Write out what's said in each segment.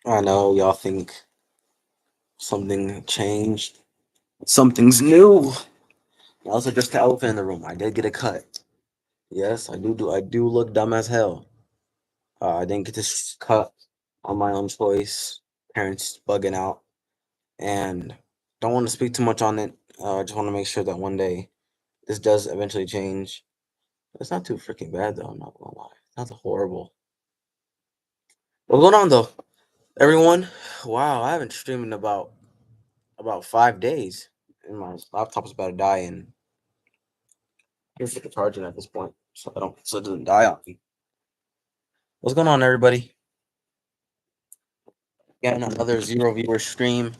I know y'all think something changed. Something's new. Also, just the elephant in the room. I did get a cut. Yes, I do look dumb as hell. I didn't get this cut on my own choice. Parents bugging out, and don't want to speak too much on it. I just want to make sure that one day this does eventually change. It's not too freaking bad though. I'm not gonna lie. It's not horrible. What's going on though, everyone? Wow, I haven't streamed in about 5 days, and my laptop's about to die. And here's the charging at this point, so it doesn't die on me. What's going on, everybody? Getting another zero viewer stream.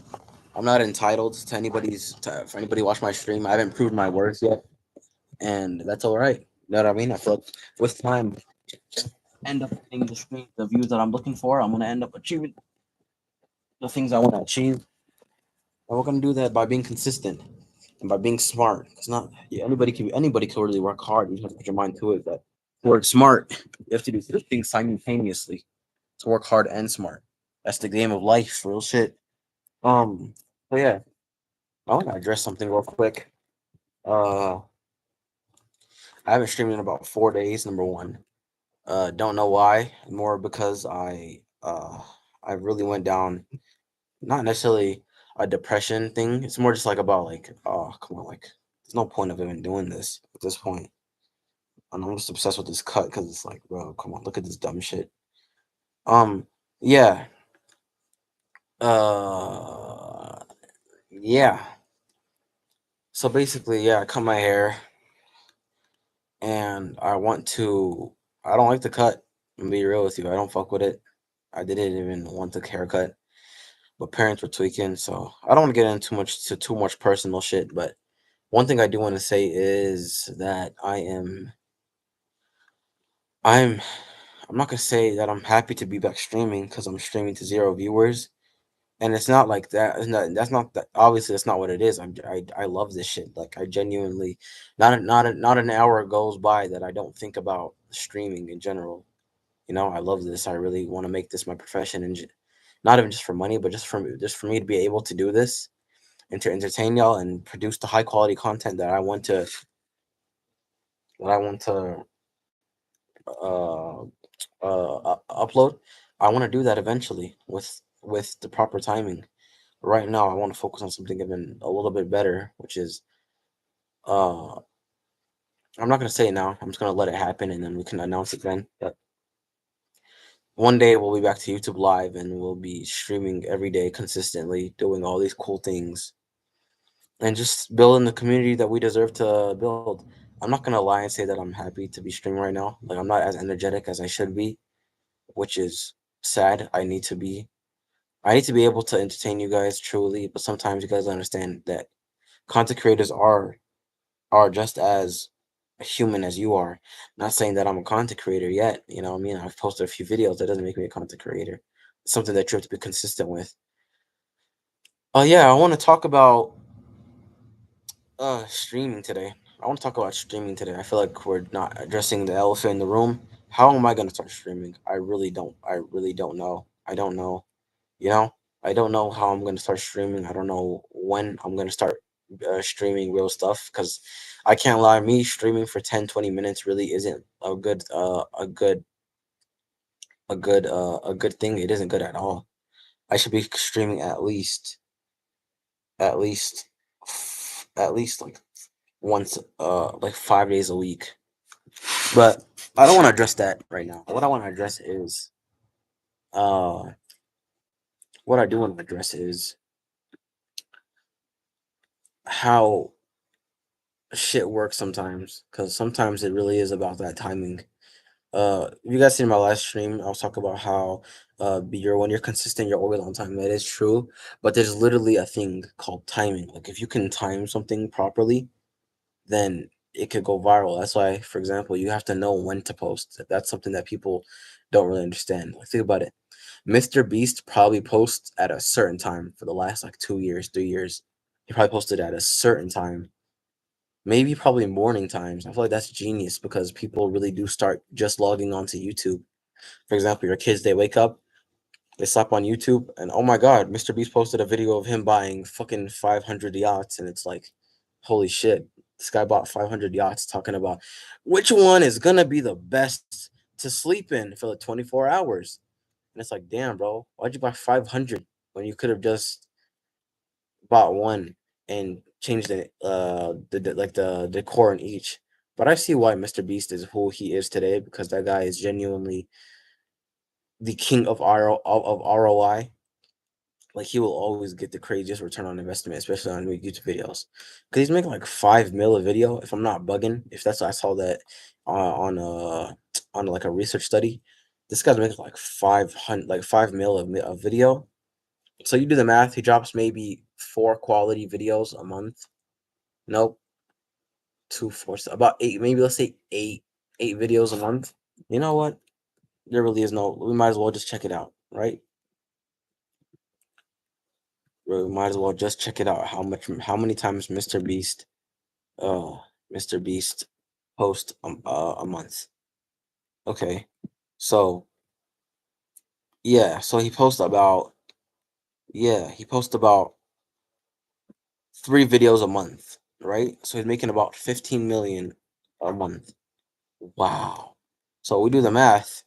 I'm not entitled to for anybody watch my stream. I haven't proved my worth yet, and that's all right. You know what I mean? I feel like with time, end up getting the views that I'm looking for. I'm gonna end up achieving the things I want to achieve, and we're gonna do that by being consistent and by being smart. It's not yeah, anybody can really work hard. You just have to put your mind to it. That to work smart, you have to do two things simultaneously. To work hard and smart. That's the game of life, real shit. Um, so yeah, I want to address something real quick. Uh, I haven't streamed in about 4 days. Number one, don't know why. More because I really went down. Not necessarily a depression thing. It's more just like about like, oh come on, like there's no point of even doing this at this point. And I'm just obsessed with this cut because it's like, bro, come on, look at this dumb shit. Um, yeah, uh, yeah. So basically, yeah, I cut my hair and I want to. I don't like the cut. I'm gonna be real with you. I don't fuck with it. I didn't even want the haircut, but parents were tweaking, so I don't want to get into too much personal shit. But one thing I do want to say is that I'm I'm not gonna say that I'm happy to be back streaming because I'm streaming to zero viewers, and it's not like that. That's not that. Obviously, that's not what it is. I love this shit. Like I genuinely, not an hour goes by that I don't think about streaming in general. You know, I love this. I really want to make this my profession, and not even just for money, but just for me to be able to do this and to entertain y'all and produce the high quality content that I want to uh, upload. I want to do that eventually with the proper timing. Right now, I want to focus on something even a little bit better, which is uh, I'm not gonna say it now. I'm just gonna let it happen, and then we can announce it then. But one day we'll be back to YouTube Live, and we'll be streaming every day consistently, doing all these cool things, and just building the community that we deserve to build. I'm not gonna lie and say that I'm happy to be streaming right now. Like I'm not as energetic as I should be, which is sad. I need to be able to entertain you guys truly, but sometimes you guys understand that content creators are just as human as you are. Not saying that I'm a content creator yet, you know what I mean? I've posted a few videos. That doesn't make me a content creator. It's something that you have to be consistent with. Oh yeah, I want to talk about streaming today. I want to talk about streaming today. I feel like we're not addressing the elephant in the room. How am I going to start streaming? I really don't know. I don't know. You know, I don't know how I'm going to start streaming. I don't know when I'm going to start streaming real stuff because I can't lie. Me streaming for 10-20 minutes really isn't a good thing. It isn't good at all. I should be streaming at least at least like once like 5 days a week. But I don't want to address that right now. What I want to address is uh what I do want to address is how shit works sometimes, because sometimes it really is about that timing. You guys seen my last stream, I was talking about how when you're consistent, you're always on time. That is true, but there's literally a thing called timing. Like if you can time something properly, then it could go viral. That's why, for example, you have to know when to post. That's something that people don't really understand. Like think about it. Mr. Beast probably posts at a certain time for the last like 2 years, 3 years. He probably posted at a certain time, maybe probably morning times. I feel like that's genius because people really do start just logging onto YouTube. For example, your kids, they wake up, They slap on YouTube, and oh my god, Mr. Beast posted a video of him buying fucking 500 yachts, and it's like, holy shit, this guy bought 500 yachts, talking about which one is gonna be the best to sleep in for the 24 hours. And it's like, damn, bro, why'd you buy 500 when you could have just bought one and changed like the decor in each? But I see why Mr. Beast is who he is today, because that guy is genuinely the king of ROI. Like, he will always get the craziest return on investment, especially on YouTube videos, because he's making like 5 mil a video, if I'm not bugging. If that's, I saw that on like a research study. This guy's making like 500, like 5 mil a video. So you do the math. He drops maybe 4 quality videos a month. Nope, two, four, about eight. Maybe let's say eight videos a month. You know what? There really is no. We might as well just check it out, right? We might as well just check it out. How many times uh, Mr. Beast post a month? Okay, so yeah, so he posts about 3 videos a month, right? So he's making about 15 million a month. Wow. So we do the math.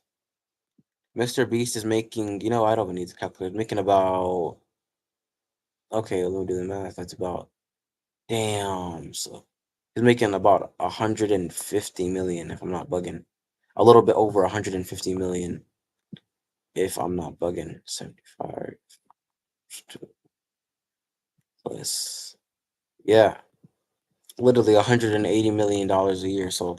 Mr. Beast is making, I don't even need to calculate, making about, okay, let me do the math. That's about, damn. So he's making about 150 million, if I'm not bugging. A little bit over 150 million, if I'm not bugging. 75 plus, yeah, literally $180 million a year. So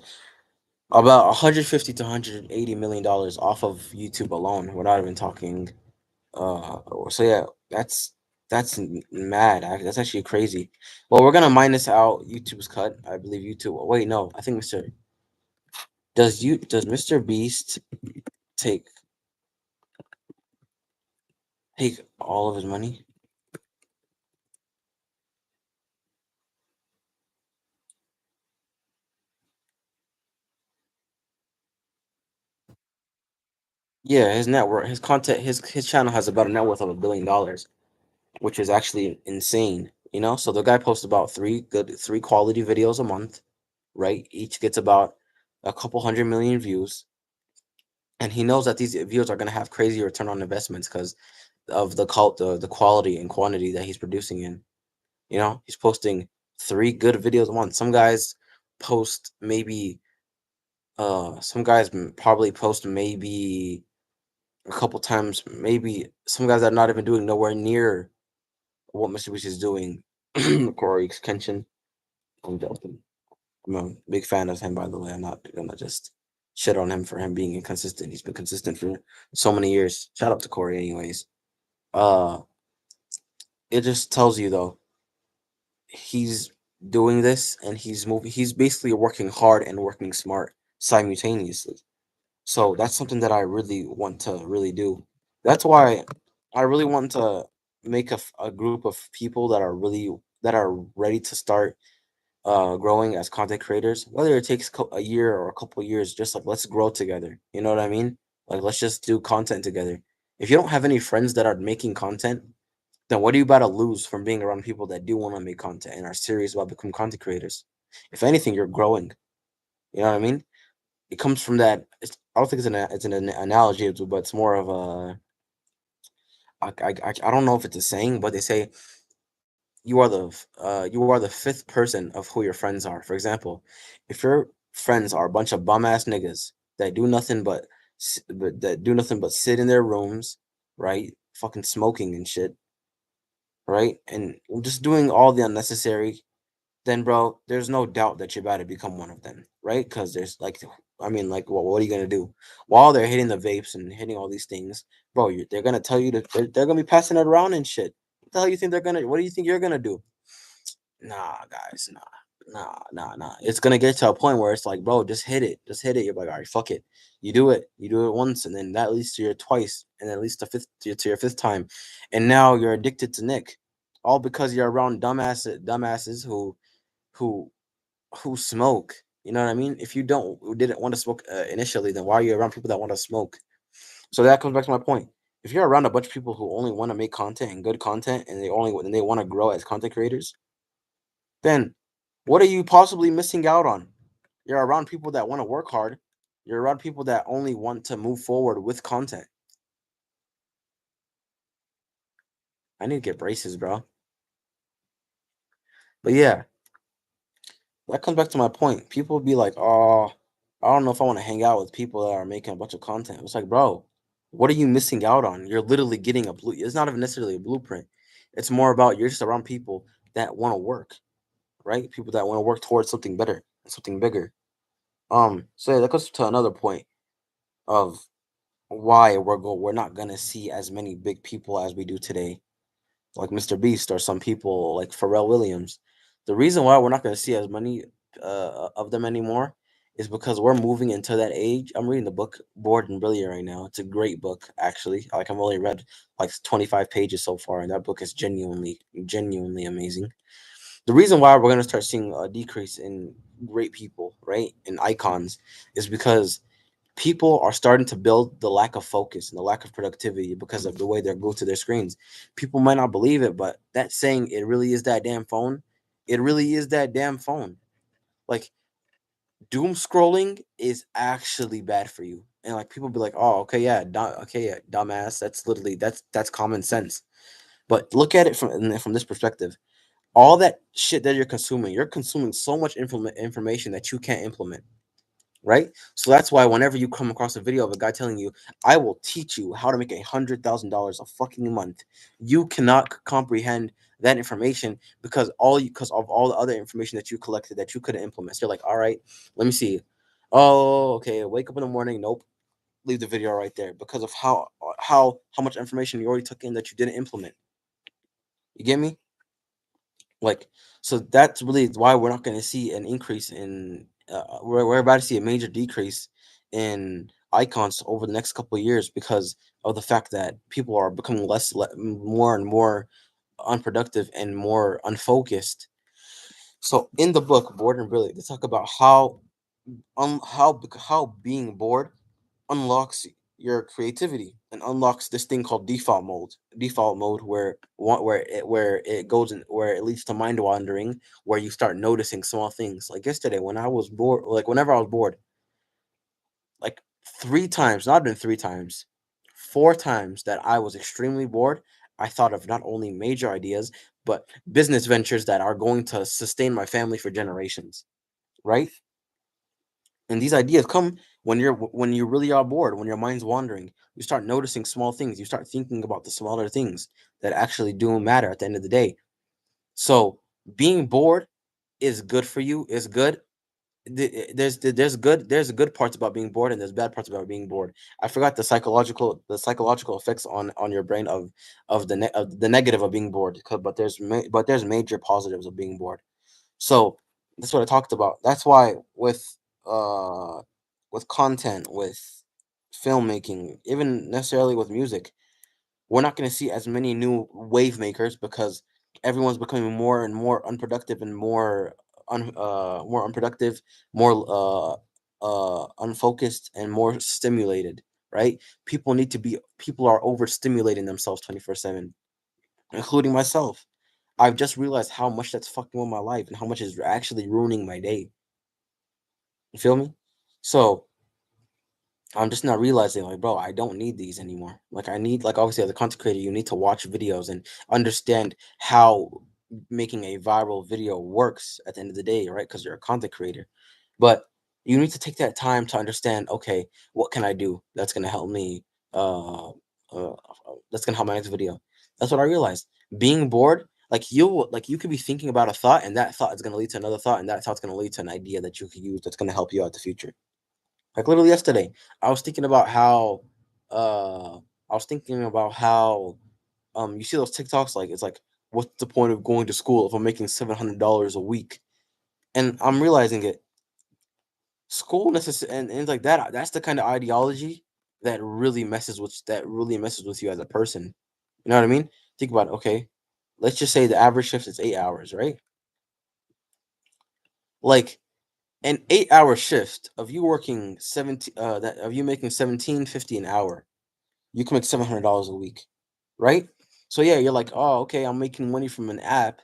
about 150 to $180 million off of YouTube alone. We're not even talking. So yeah, mad. That's actually crazy. Well, we're gonna minus out YouTube's cut. I believe YouTube. Wait, no, I think does Mr. Beast take take all of his money? Yeah, his net worth, his content, his channel has about a net worth of $1 billion, which is actually insane. So the guy posts about three quality videos a month, right? Each gets about a couple 100 million views, and he knows that these views are gonna have crazy return on investments because of the quality and quantity that he's producing in. He's posting 3 good videos a month. Some guys post maybe some guys probably post maybe a couple times, maybe some guys are not even doing nowhere near what Mr. Beast is doing. Corey Kenshin. I'm joking. I'm a big fan of him, by the way. I'm not gonna just shit on him for him being inconsistent. He's been consistent for so many years. Shout out to Corey, anyways. Uh, it just tells you though, he's doing this and he's moving. He's basically working hard and working smart simultaneously. So that's something that I really want to really do. That's why I really want to make a group of people that are ready to start growing as content creators, whether it takes a year or a couple years. Just like, let's grow together, you know what I mean? Like, let's just do content together. If you don't have any friends that are making content, then what are you about to lose from being around people that do want to make content and are serious about becoming content creators? If anything, you're growing. You know what I mean? It comes from that. I don't think it's an analogy, but it's more of a I don't know if it's a saying, but they say you are the fifth person of who your friends are. For example, if your friends are a bunch of bum ass niggas that do nothing but sit in their rooms, right, fucking smoking and shit, right, and just doing all the unnecessary, then bro, there's no doubt that you're about to become one of them, right? Because there's like, I mean, like, what are you gonna do while they're hitting the vapes and hitting all these things, bro? They're gonna tell you they're gonna be passing it around and shit. What the hell you think they're gonna? What do you think you're gonna do? Nah, guys, nah. It's gonna get to a point where it's like, bro, just hit it. You're like, all right, fuck it. You do it once, and then that leads to your twice, and then at least to your fifth time, and now you're addicted to Nick, all because you're around dumbasses who who smoke. You know what I mean? If you didn't want to smoke initially, then why are you around people that want to smoke? So that comes back to my point. if you're around a bunch of people who only want to make content and good content, and they want to grow as content creators, then what are you possibly missing out on? You're around people that want to work hard. You're around people that only want to move forward with content. I need to get braces, bro. But yeah, that comes back to my point. People be like, "Oh, I don't know if I want to hang out with people that are making a bunch of content." It's like, bro, what are you missing out on? You're literally getting a blue. It's not even necessarily a blueprint. It's more about you're just around people that want to work, right? People that want to work towards something better, something bigger. So yeah, that goes to another point of why we're not gonna see as many big people as we do today, like Mr. Beast or some people like Pharrell Williams. The reason why we're not going to see as many of them anymore is because we're moving into that age. I'm reading the book Bored and Brilliant right now. It's a great book, actually. Like I've only read like 25 pages so far, and that book is genuinely amazing. The reason why we're going to start seeing a decrease in great people, right, in icons, is because people are starting to build the lack of focus and the lack of productivity because of the way they're glued to their screens. People might not believe it, but that saying, it really is that damn phone. It really is that damn phone. Like, doom scrolling is actually bad for you. And like people be like, oh, okay, yeah, okay, yeah, dumbass. That's literally that's common sense. But look at it from this perspective. All that shit that you're consuming so much information that you can't implement, right? So that's why whenever you come across a video of a guy telling you, "I will teach you how to make $100,000 a fucking month," you cannot comprehend that information because of all the other information that you collected that you couldn't implement. So you're like, "All right, let me see." Oh, okay. Wake up in the morning. Nope. Leave the video right there because of how much information you already took in that you didn't implement. You get me? Like, so that's really why we're not going to see an increase in. We're about to see a major decrease in icons over the next couple of years because of the fact that people are becoming more and more unproductive and more unfocused. So in the book Bored and Brilliant, they talk about how being bored unlocks your creativity and unlocks this thing called default mode where it goes in where it leads to mind wandering, where you start noticing small things. Like yesterday when I was bored, like whenever I was bored, like three times, not even three times, four times that I was extremely bored, I thought of not only major ideas but business ventures that are going to sustain my family for generations, right? And these ideas come when you really are bored, when your mind's wandering. You start noticing small things. You start thinking about the smaller things that actually do matter at the end of the day. So being bored is good for you. Is good. There's good parts about being bored and there's bad parts about being bored. I forgot the psychological effects on your brain of the negative of being bored. But but there's major positives of being bored. So that's what I talked about. That's why uh with content, with filmmaking, even necessarily with music, we're not going to see as many new wave makers because everyone's becoming more and more unproductive and more unproductive, more unfocused and more stimulated, right? People are overstimulating themselves 24/7, including myself. I've just realized how much that's fucking with my life and how much is actually ruining my day. You feel me? So I'm just not realizing, like, bro, I don't need these anymore. Like, I need, like, obviously, as a content creator, you need to watch videos and understand how making a viral video works at the end of the day, right? Because you're a content creator. But you need to take that time to understand, okay, what can I do that's going to help me? That's going to help my next video. That's what I realized. Being bored, like you could be thinking about a thought, and that thought is going to lead to another thought, and that thought's going to lead to an idea that you could use that's going to help you out in the future. Like literally yesterday, I was thinking about how uh you see those TikToks, like it's like, what's the point of going to school if I'm making $700 a week? And I'm realizing it. School and it's like that's the kind of ideology that really messes with you as a person. You know what I mean? Think about it, okay. Let's just say the average shift is 8 hours, right? Like an 8 hour shift of you working 17 that of you making 17.50 an hour. you can make $700 a week, right? So yeah, you're like, oh, okay, I'm making money from an app.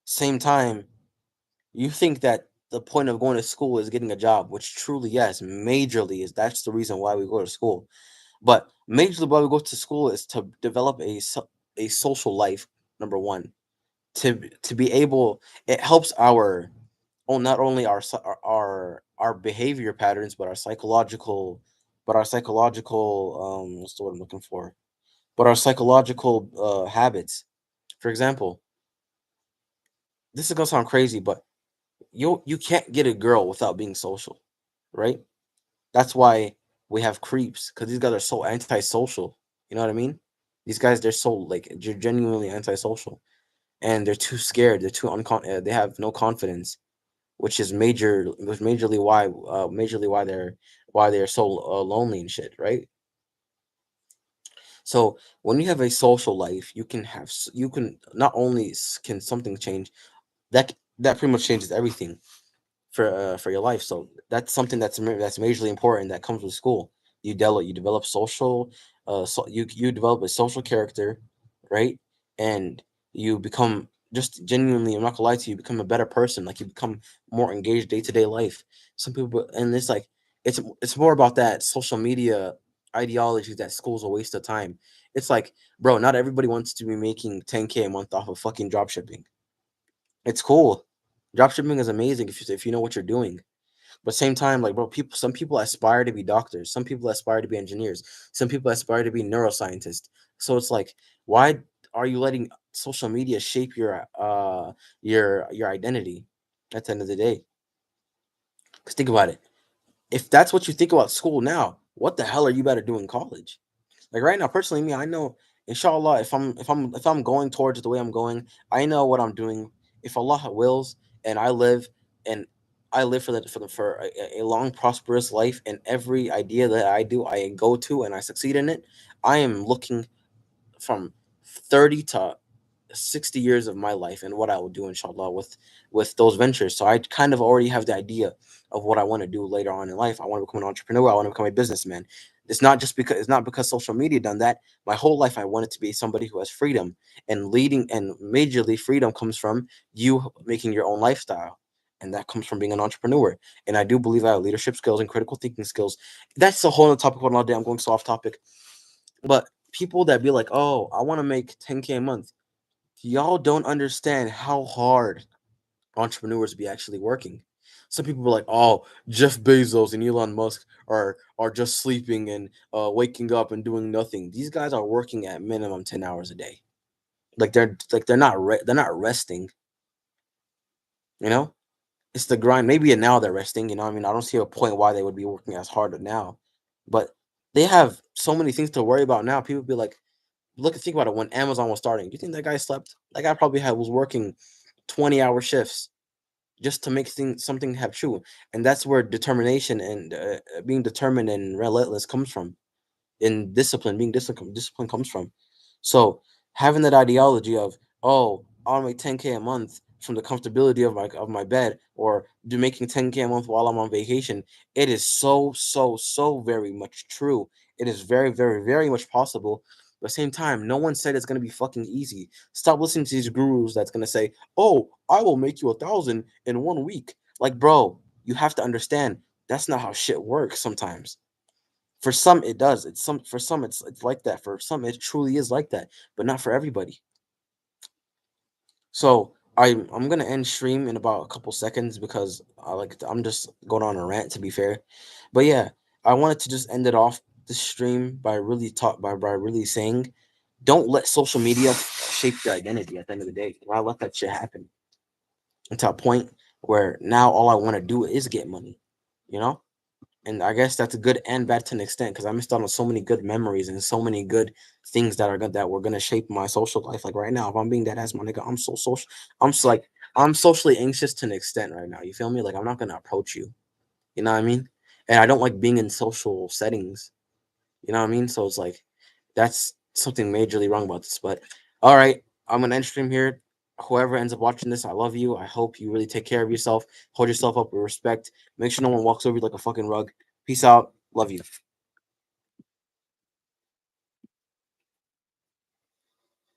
Same time, you think that the point of going to school is getting a job, which truly, yes, majorly is that's the reason why we go to school. But majorly why we go to school is to develop a social life. Number one, to be able, it helps our, oh, not only our behavior patterns, but our psychological what's the word I'm looking for? But our psychological habits. For example, this is gonna sound crazy, but you can't get a girl without being social, right? That's why we have creeps, because these guys are so antisocial. You know what I mean? These guys, they're so like genuinely antisocial, and they're too scared. They're too they have no confidence, which is majorly why they're so lonely and shit, right? So when you have a social life, you can not only can something change, that pretty much changes everything for your life. So that's something that's majorly important that comes with school. You develop social, you develop a social character, right? And you become just genuinely. I'm not gonna lie to you. You become a better person. Like you become more engaged day to day life. Some people, and it's like it's more about that social media ideology that school's a waste of time. It's like, bro, not everybody wants to be making 10K a month off of fucking drop shipping. It's cool. Drop shipping is amazing if you know what you're doing. But same time, like bro, some people aspire to be doctors, some people aspire to be engineers, some people aspire to be neuroscientists. So it's like, why are you letting social media shape your identity at the end of the day? Because think about it. If that's what you think about school now, what the hell are you about to do in college? Like right now, personally, me, I know, inshallah, if I'm going towards the way I'm going, I know what I'm doing. If Allah wills, and and I live for a long prosperous life, and every idea that I do, I go to and I succeed in it, I am looking from 30 to 60 years of my life and what I will do, inshallah, with those ventures. So I kind of already have the idea of what I want to do later on in life. I want to become an entrepreneur. I want to become a businessman. It's not because social media done that. My whole life I wanted to be somebody who has freedom, and leading, and majorly freedom comes from you making your own lifestyle. And that comes from being an entrepreneur. And I do believe I have leadership skills and critical thinking skills. That's a whole other topic for another day. I'm going so off topic. But people that be like, oh, I want to make 10K a month, y'all don't understand how hard entrepreneurs be actually working. Some people are like, "Oh, Jeff Bezos and Elon Musk are just sleeping and waking up and doing nothing." These guys are working at minimum 10 hours a day. They're not resting. You know, it's the grind. Maybe now they're resting. You know, what I mean, I don't see a point why they would be working as hard now, but they have so many things to worry about now. People be like, look and think about it. When Amazon was starting, do you think that guy slept? That guy probably was working 20-hour shifts just to make something have true. And that's where determination and being determined and relentless comes from. In discipline, being discipline comes from. So having that ideology of, oh, I'll make 10K a month from the comfortability of my bed, or do making 10K a month while I'm on vacation, it is so very much true. It is very much possible. But at the same time, no one said it's gonna be fucking easy. Stop listening to these gurus that's gonna say, "Oh, I will make you 1,000 in 1 week." Like, bro, you have to understand that's not how shit works sometimes. For some, it does. For some, it's like that. For some, it truly is like that, but not for everybody. So I'm gonna end stream in about a couple seconds because I'm just going on a rant, to be fair. But yeah, I wanted to just end it off this stream by by really saying, don't let social media shape your identity. At the end of the day, why let that shit happen until a point where now all I want to do is get money, you know? And I guess that's a good and bad to an extent, because I missed out on so many good memories and so many good things that are good that were gonna shape my social life. Like right now, if I'm being that ass, my nigga, I'm so social. I'm socially anxious to an extent right now. You feel me? Like I'm not gonna approach you. You know what I mean? And I don't like being in social settings. You know what I mean? So it's like that's something majorly wrong about this. But all right, I'm gonna end stream here. Whoever ends up watching this, I love you. I hope you really take care of yourself. Hold yourself up with respect. Make sure no one walks over you like a fucking rug. Peace out. Love you.